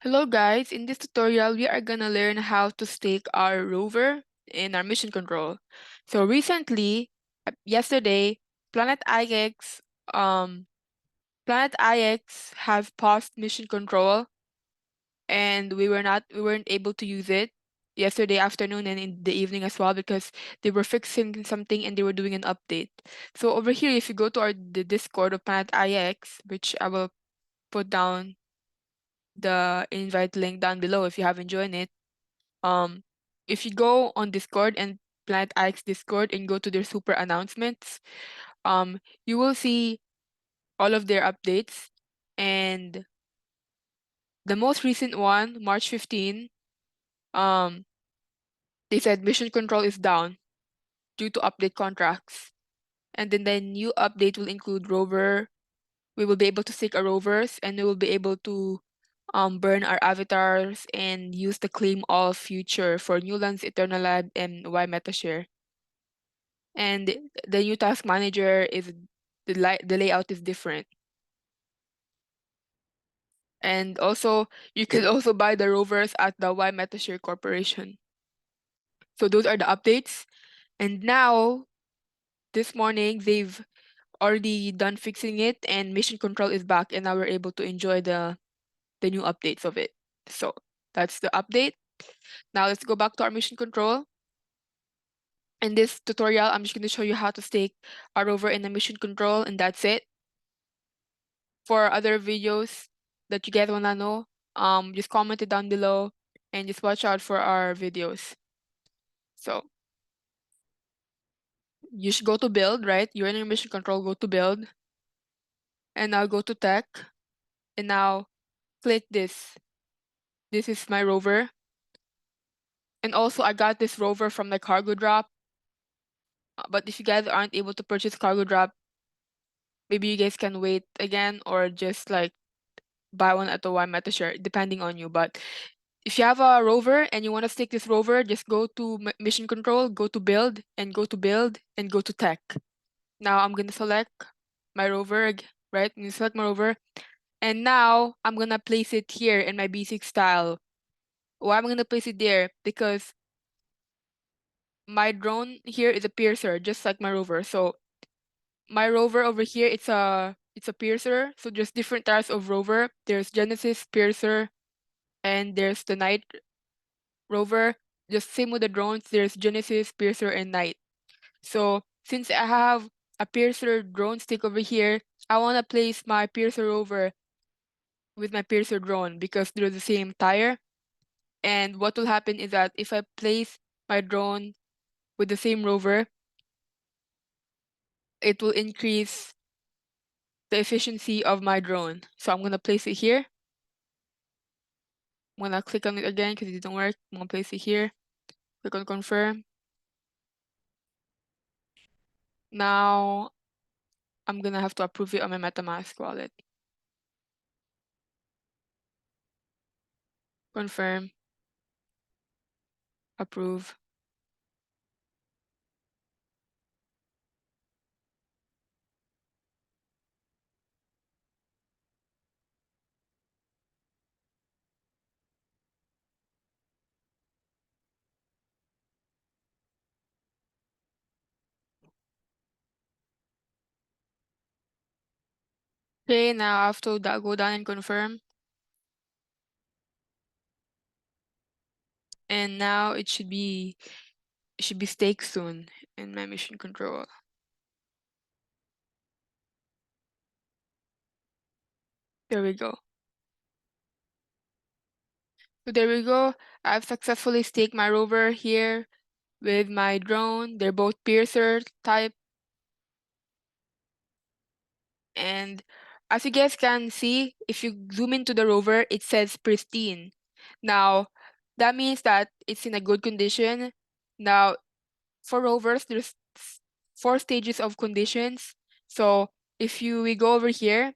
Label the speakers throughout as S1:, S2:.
S1: Hello guys, in this tutorial we are gonna learn how to stake our rover in our mission control. So recently, yesterday, Planet IX um Planet IX has paused mission control and we weren't able to use it yesterday afternoon and in the evening as well because they were fixing something and they were doing an update. So over here if you go to the Discord of Planet IX, which I will put down the invite link down below if you haven't joined it. If you go on Discord and Planet Ix Discord and go to their super announcements, you will see all of their updates. And the most recent one, March 15, um, they said mission control is down due to update contracts. And then the new update will include rover. We will be able to stake our rovers and we will be able to burn our avatars and use the claim all future for Newlands, Eternal Lab, and Y Metashare. And the new task manager is the layout is different. And also, you can also buy the rovers at the Y Metashare Corporation. So those are the updates. And now, this morning, they've already done fixing it and mission control is back and now we're able to enjoy the new updates of it. So that's the update. Now let's go back to our mission control. In this tutorial, I'm just going to show you how to stake our rover in the mission control and that's it. For other videos that you guys wanna know, just comment it down below and just watch out for our videos. So you should go to build, right? You're in your mission control, go to build. And now go to tech. And now click this. This is my rover. And also I got this rover from the cargo drop. But if you guys aren't able to purchase cargo drop, maybe you guys can wait again or just like buy one at the Y Metashare, depending on you. But if you have a rover and you want to stake this rover, just go to mission control, go to build, and go to build, and go to tech. Now I'm gonna select my rover, right? I'm gonna select my rover. And now I'm gonna place it here in my basic style. Why am I gonna place it there? Because my drone here is a piercer, just like my rover. So my rover over here, it's a piercer. So there's different types of rover. There's Genesis, piercer, and there's the night rover. Just same with the drones, there's Genesis, piercer, and night. So since I have a piercer drone stick over here, I want to place my piercer rover with my piercer drone because they're the same tire. And what will happen is that if I place my drone with the same rover, it will increase the efficiency of my drone. So I'm going to place it here. I'm going to click on it again because it didn't work. I'm going to place it here. Click on confirm. Now I'm going to have to approve it on my MetaMask wallet. Confirm. Approve. Okay, now I have to go down and confirm. And now it should be staked soon in my mission control. There we go. So there we go. I've successfully staked my rover here with my drone. They're both piercer type. And as you guys can see, if you zoom into the rover, it says pristine. Now, that means that it's in a good condition. Now, for rovers, there's 4 stages of conditions. So if we go over here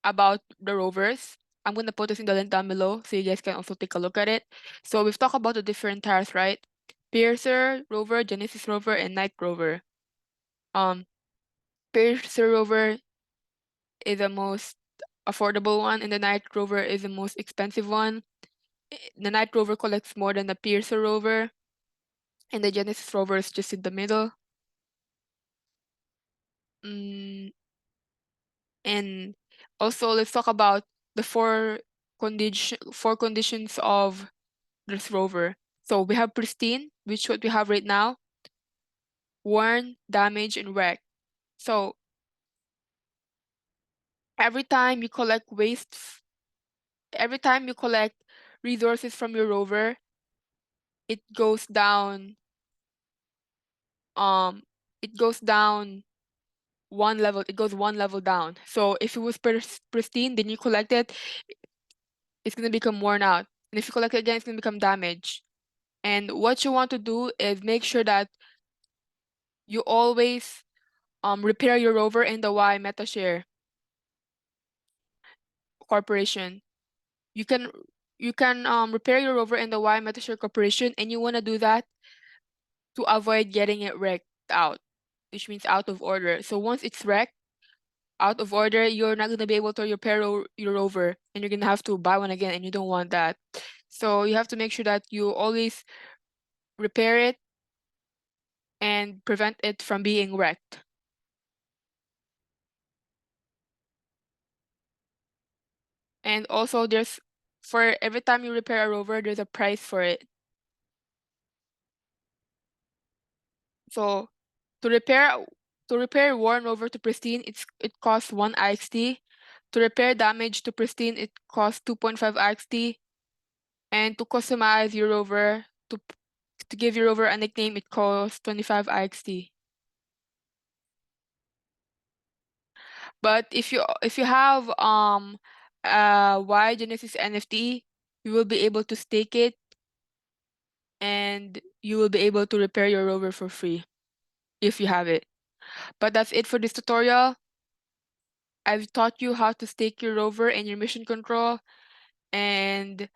S1: about the rovers, I'm going to put this in the link down below so you guys can also take a look at it. So we've talked about the different tires, right? Piercer rover, Genesis rover, and Night rover. Piercer rover is the most affordable one, and the Night Rover is the most expensive one. The Night Rover collects more than the Piercer Rover, and the Genesis Rover is just in the middle. And also, let's talk about the four conditions of this rover. So we have pristine, which what we have right now, worn, damaged, and wrecked. So every time you collect every time you collect resources from your rover, it goes down. It goes down one level. It goes one level down. So if it was pristine, then you collect it, it's gonna become worn out. And if you collect it again, it's gonna become damaged. And what you want to do is make sure that you always repair your rover in the Y MetaShare Corporation. You can repair your rover in the Y MetaShare Corporation, and you want to do that to avoid getting it wrecked out, which means out of order. So once it's wrecked, out of order, you're not gonna be able to repair your rover, and you're gonna have to buy one again, and you don't want that. So you have to make sure that you always repair it and prevent it from being wrecked. And also for every time you repair a rover, there's a price for it. So to repair worn rover to pristine, it costs 1 IXT. To repair damage to pristine, it costs 2.5 IXT. And to customize your rover, to give your rover a nickname, it costs 25 IXT. But if you have a Y Genesis NFT, you will be able to stake it, and you will be able to repair your rover for free if you have it. But that's it for this tutorial. I've taught you how to stake your rover and your mission control, and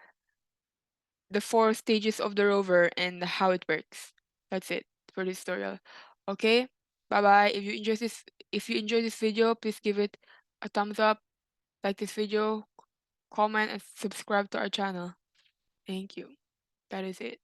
S1: the 4 stages of the rover and how it works. That's it for this tutorial. Okay, bye bye. If you enjoy this video, please give it a thumbs up, like this video, comment, and subscribe to our channel. Thank you. That is it.